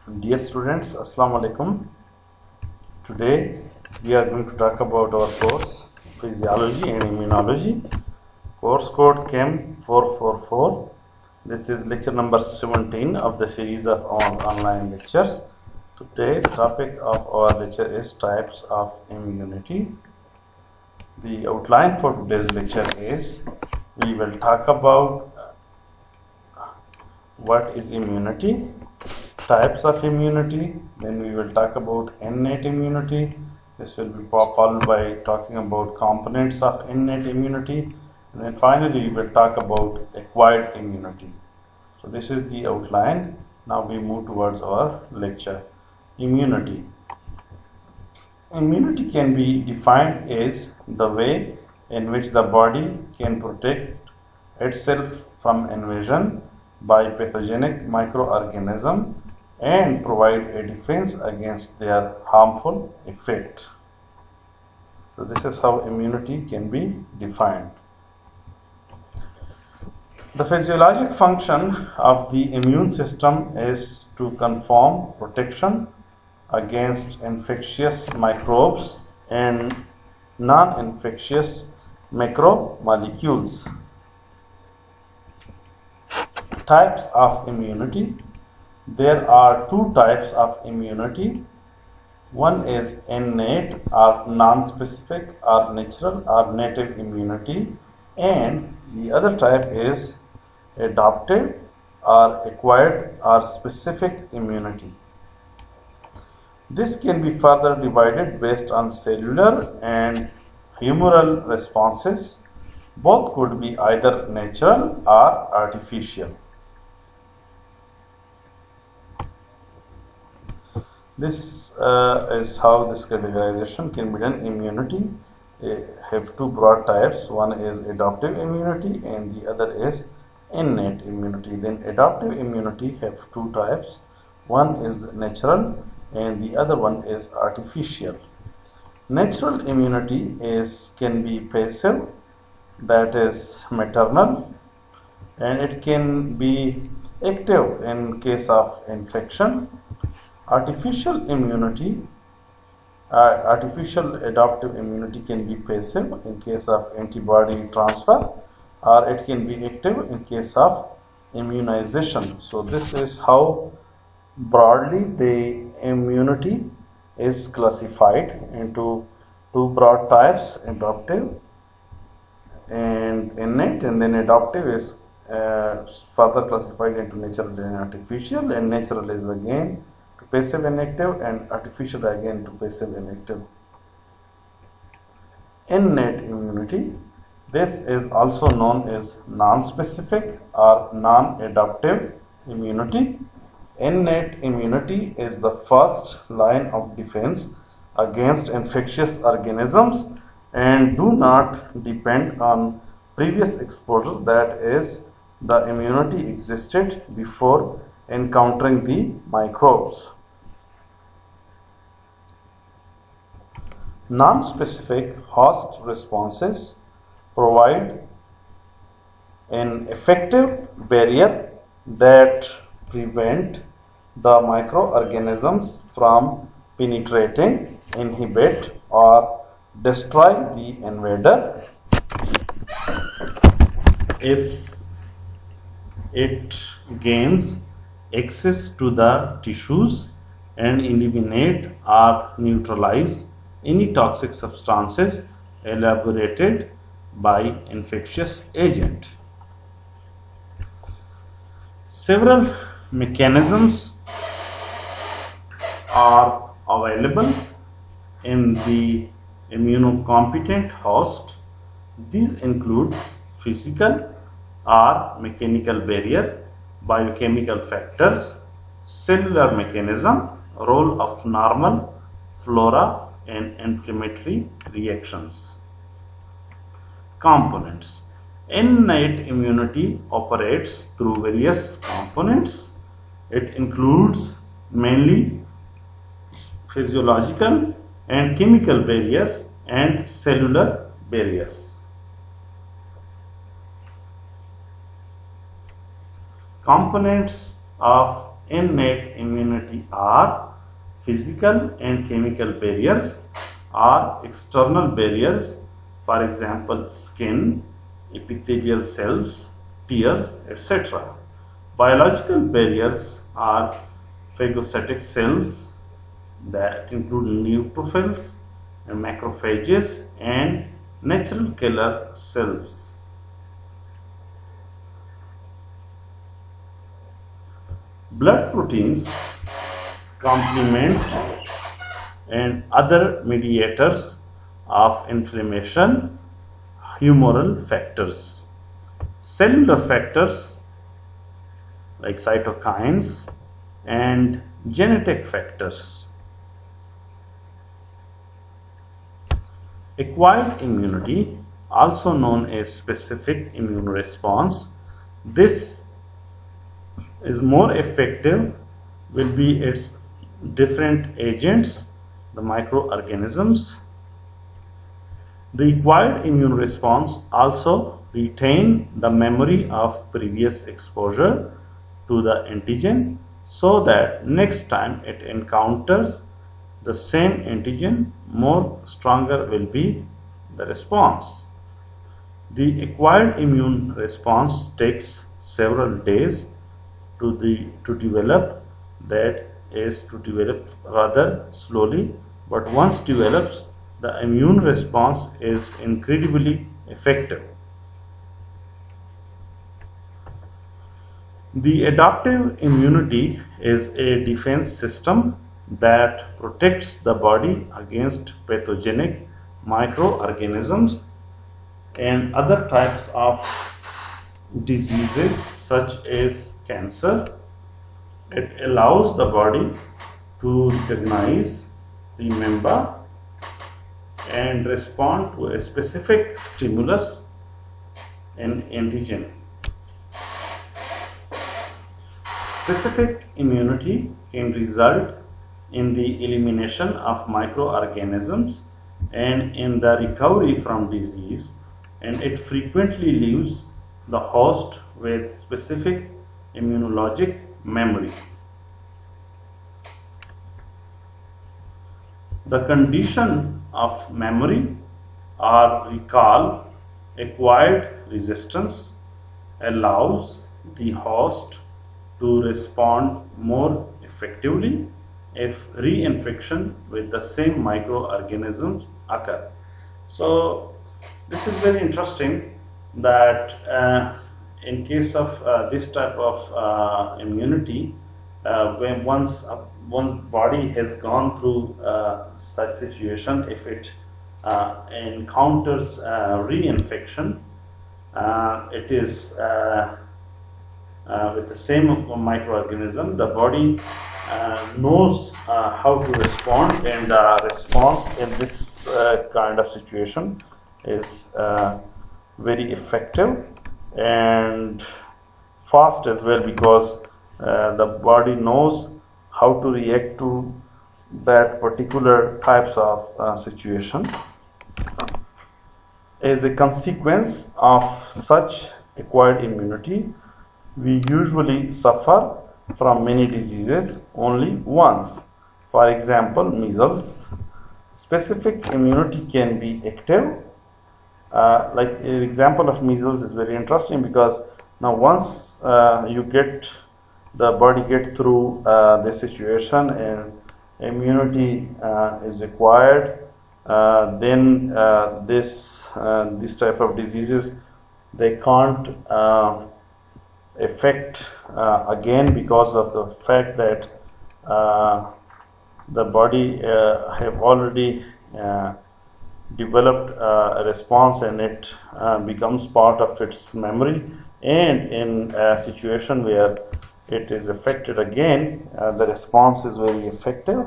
Dear students, Assalamu alaikum. Today we are going to talk about our course Physiology and Immunology. Course code Chem 444. This is lecture number 17 of the series of online lectures. Today the topic of our lecture is types of immunity. The outline for today's lecture is we will talk about what is immunity, types of immunity, then we will talk about innate immunity. This will be followed by talking about components of innate immunity, and then finally we will talk about acquired immunity. So this is the outline. Now we move towards our lecture. Immunity. Immunity can be defined as the way in which the body can protect itself from invasion by pathogenic microorganisms and provide a defense against their harmful effect. So this is how immunity can be defined. The physiologic function of the immune system is to confer protection against infectious microbes and non-infectious macromolecules. Types of immunity. There are two types of immunity. One is innate or non-specific or natural or native immunity, and the other type is adaptive or acquired or specific immunity. This can be further divided based on cellular and humoral responses. Both could be either natural or artificial. This is how this categorization can be done. Immunity have two broad types. One is adaptive immunity and the other is innate immunity. Then adaptive immunity have two types. One is natural and the other one is artificial. Natural immunity can be passive, that is maternal, and it can be active in case of infection. Artificial adaptive immunity can be passive in case of antibody transfer, or it can be active in case of immunization. So this is how broadly the immunity is classified into two broad types, adaptive and innate, and then adaptive is further classified into natural and artificial, and natural is again to passive and active, and artificial again to passive and active. Innate immunity. This is also known as non-specific or non-adaptive immunity. Innate immunity is the first line of defense against infectious organisms and do not depend on previous exposure, that is, the immunity existed before encountering the microbes. Non-specific host responses provide an effective barrier that prevent the microorganisms from penetrating, inhibit, or destroy the invader. If it gains access to the tissues and eliminate or neutralize any toxic substances elaborated by infectious agent. Several mechanisms are available in the immunocompetent host. These include physical or mechanical barrier, biochemical factors, cellular mechanism, role of normal flora, and inflammatory reactions. Components. Innate immunity operates through various components. It includes mainly physiological and chemical barriers and cellular barriers. Components of innate immunity are physical and chemical barriers or external barriers, for example skin, epithelial cells, tears, etc. Biological barriers are phagocytic cells that include neutrophils and macrophages and natural killer cells. Blood proteins, complement and other mediators of inflammation, humoral factors, cellular factors like cytokines and genetic factors. Acquired immunity, also known as specific immune response, this is more effective will be its different agents, the microorganisms. The acquired immune response also retain the memory of previous exposure to the antigen, so that next time it encounters the same antigen, more stronger will be the response. The acquired immune response takes several days to develop, that is to develop rather slowly, but once develops, the immune response is incredibly effective. The adaptive immunity is a defense system that protects the body against pathogenic microorganisms and other types of diseases such as cancer. It allows the body to recognize, remember, and respond to a specific stimulus and antigen. Specific immunity can result in the elimination of microorganisms and in the recovery from disease, and it frequently leaves the host with specific immunologic memory. The condition of memory or recall, acquired resistance, allows the host to respond more effectively if reinfection with the same microorganisms occur. So this is very interesting that in case of this type of immunity, when one's body has gone through such situation, if it encounters reinfection, it is with the same microorganism, the body knows how to respond, and the response in this kind of situation is very effective and fast as well, because the body knows how to react to that particular types of situation. As a consequence of such acquired immunity, we usually suffer from many diseases only once. For example, measles. Specific immunity can be active. Like an example of measles is very interesting, because now once the body get through the situation and immunity is acquired, then this type of diseases, they can't affect again, because of the fact that the body have already developed a response, and it becomes part of its memory. And in a situation where it is affected again, the response is very effective.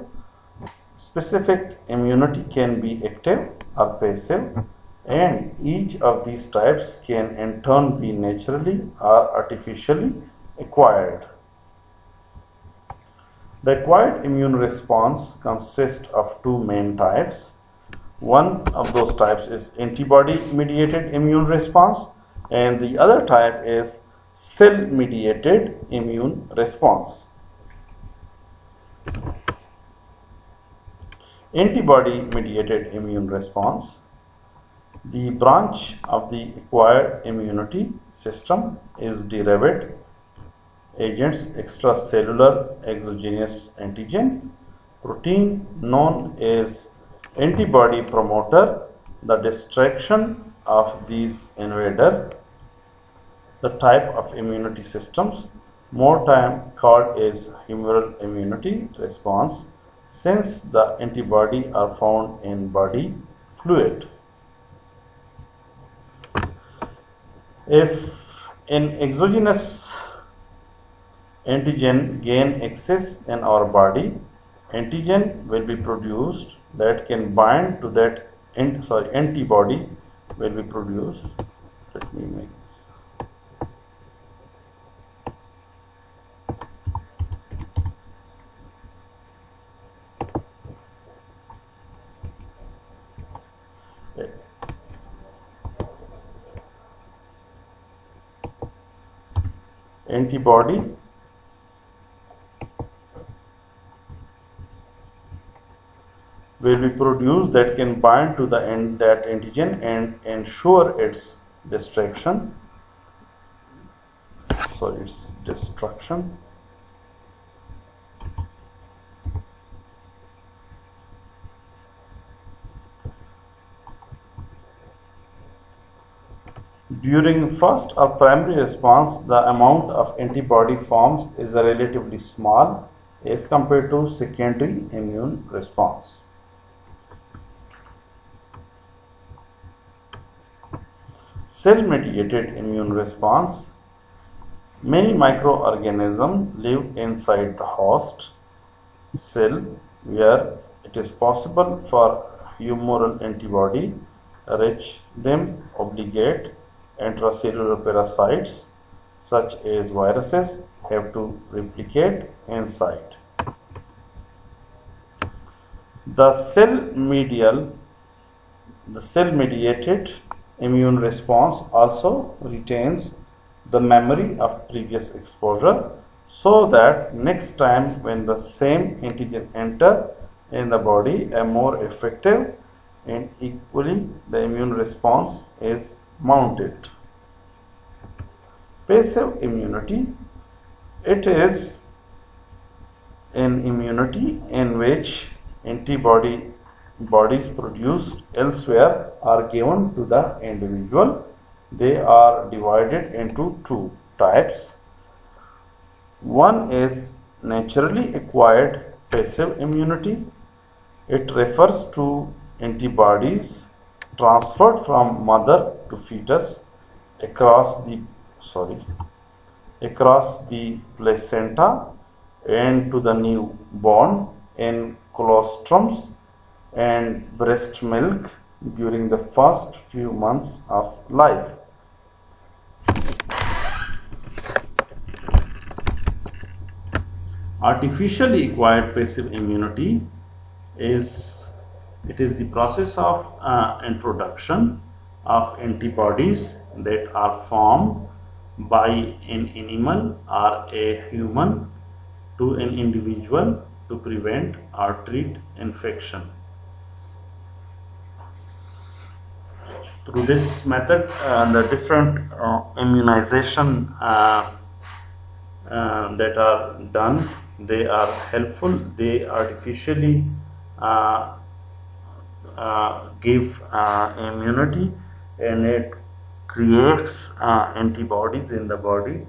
Specific immunity can be active or passive, and each of these types can in turn be naturally or artificially acquired. The acquired immune response consists of two main types. One of those types is antibody-mediated immune response, and the other type is cell-mediated immune response. Antibody mediated immune response. The branch of the acquired immunity system is derived agents, extracellular exogenous antigen, protein known as antibody promoter, the distraction of these invader, the type of immunity systems, more time called as humoral immunity response, since the antibody are found in body fluid. If an exogenous antigen gain access in our body, antigen will be produced that can bind to that antibody will be produced. Let me make this. Antibody will be produced that can bind to that antigen and ensure its destruction. During first or primary response, the amount of antibody forms is relatively small as compared to secondary immune response. Cell-mediated immune response. Many microorganisms live inside the host cell where it is possible for humoral antibody reach them. Obligate intracellular parasites such as viruses have to replicate inside. The cell-mediated immune response also retains the memory of previous exposure, so that next time when the same antigen enter in the body, a more effective and equally the immune response is mounted. Passive immunity. It is an immunity in which antibodies produced elsewhere are given to the individual. They are divided into two types. One is naturally acquired passive immunity. It refers to antibodies transferred from mother to fetus across the placenta and to the newborn in colostrums and breast milk during the first few months of life. Artificially acquired passive immunity is the process of introduction of antibodies that are formed by an animal or a human to an individual to prevent or treat infection. Through this method, the different immunization that are done, they are helpful. They artificially give immunity, and it creates antibodies in the body,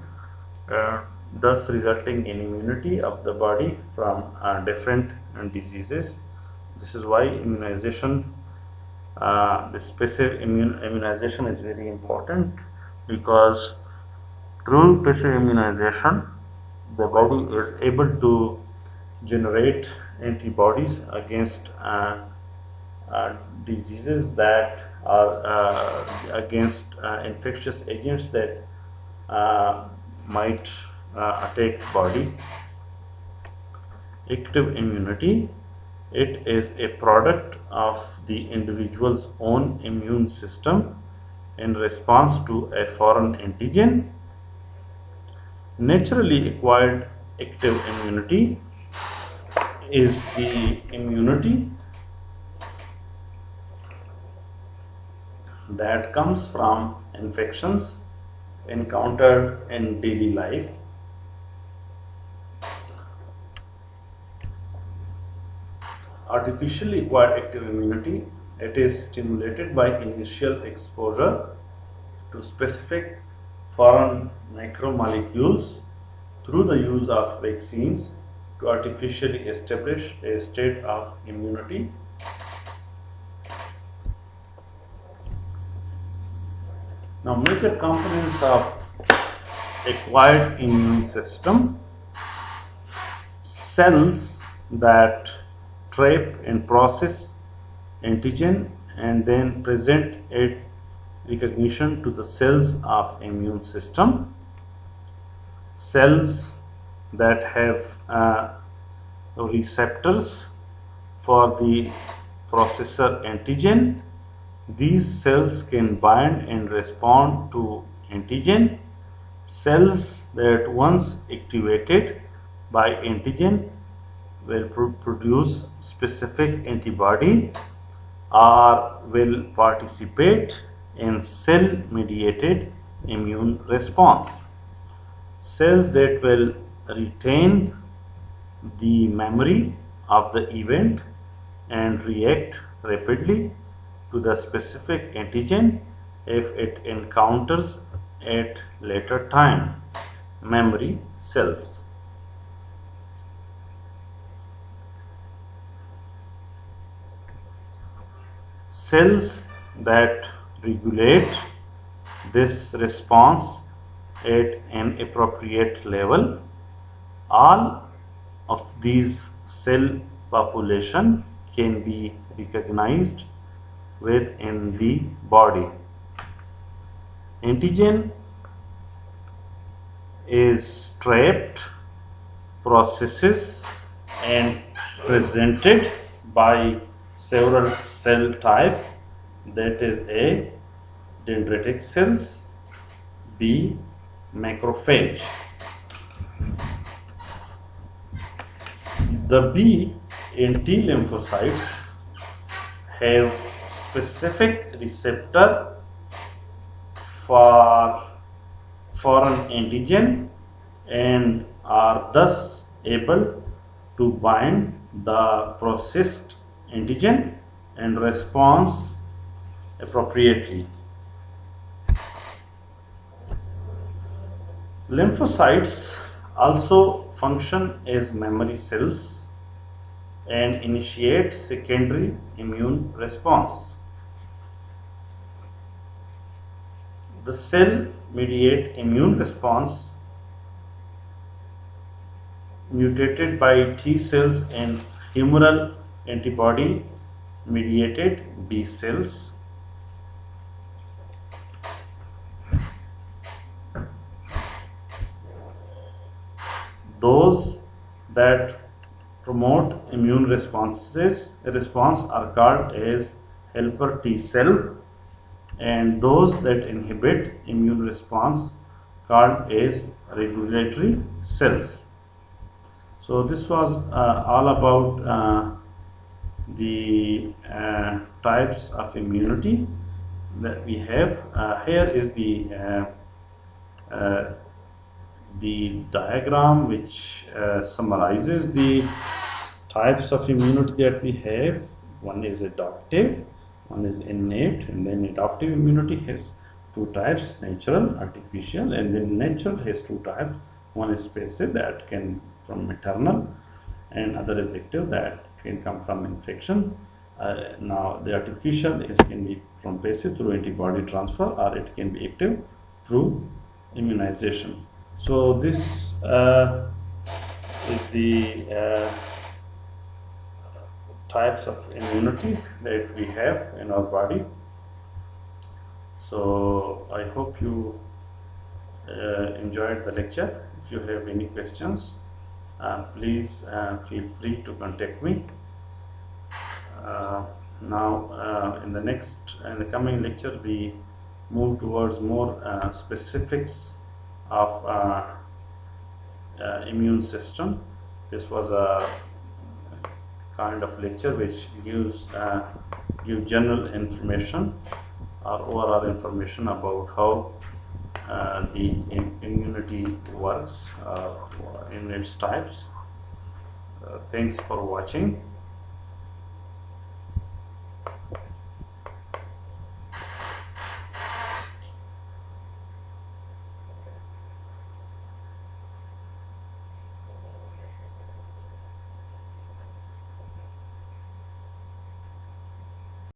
thus resulting in immunity of the body from different diseases. This is why immunization, this passive immunization is very important, because through passive immunization the body is able to generate antibodies against diseases that are against infectious agents that might attack body. Active immunity, it is a product of the individual's own immune system in response to a foreign antigen. Naturally acquired active immunity is the immunity that comes from infections encountered in daily life. Artificially acquired active immunity, it is stimulated by initial exposure to specific foreign macromolecules through the use of vaccines to artificially establish a state of immunity. Now, major components of acquired immune system: cells that trap and process antigen and then present it recognition to the cells of immune system; cells that have receptors for the processor antigen. These cells can bind and respond to antigen. Cells that once activated by antigen will produce specific antibody or will participate in cell-mediated immune response. Cells that will retain the memory of the event and react rapidly to the specific antigen if it encounters at later time. Memory cells. Cells that regulate this response at an appropriate level. All of these cell population can be recognized within the body. Antigen is trapped, processed and presented by several cell types, that is A. dendritic cells, B. macrophage. The B and T lymphocytes have specific receptor for foreign antigen and are thus able to bind the processed antigen and response appropriately. Lymphocytes also function as memory cells and initiate secondary immune response. The cell-mediated immune response mutated by T cells and humoral antibody-mediated B cells. Those that promote immune response are called as helper T cell, and those that inhibit immune response called as regulatory cells. So this was all about the types of immunity that we have. Here is the diagram which summarizes the types of immunity that we have. One is adaptive, one is innate, and then adaptive immunity has two types: natural, artificial, and then natural has two types. One is passive, that can from maternal, and other is active, that can come from infection. Now the artificial can be from passive through antibody transfer, or it can be active through immunization. So this is the types of immunity that we have in our body. So I hope you enjoyed the lecture. If you have any questions, please feel free to contact me. Now in the coming lecture, we move towards more specifics of immune system. This was a kind of lecture which gives general information or overall information about how the immunity works in its types. Thanks for watching.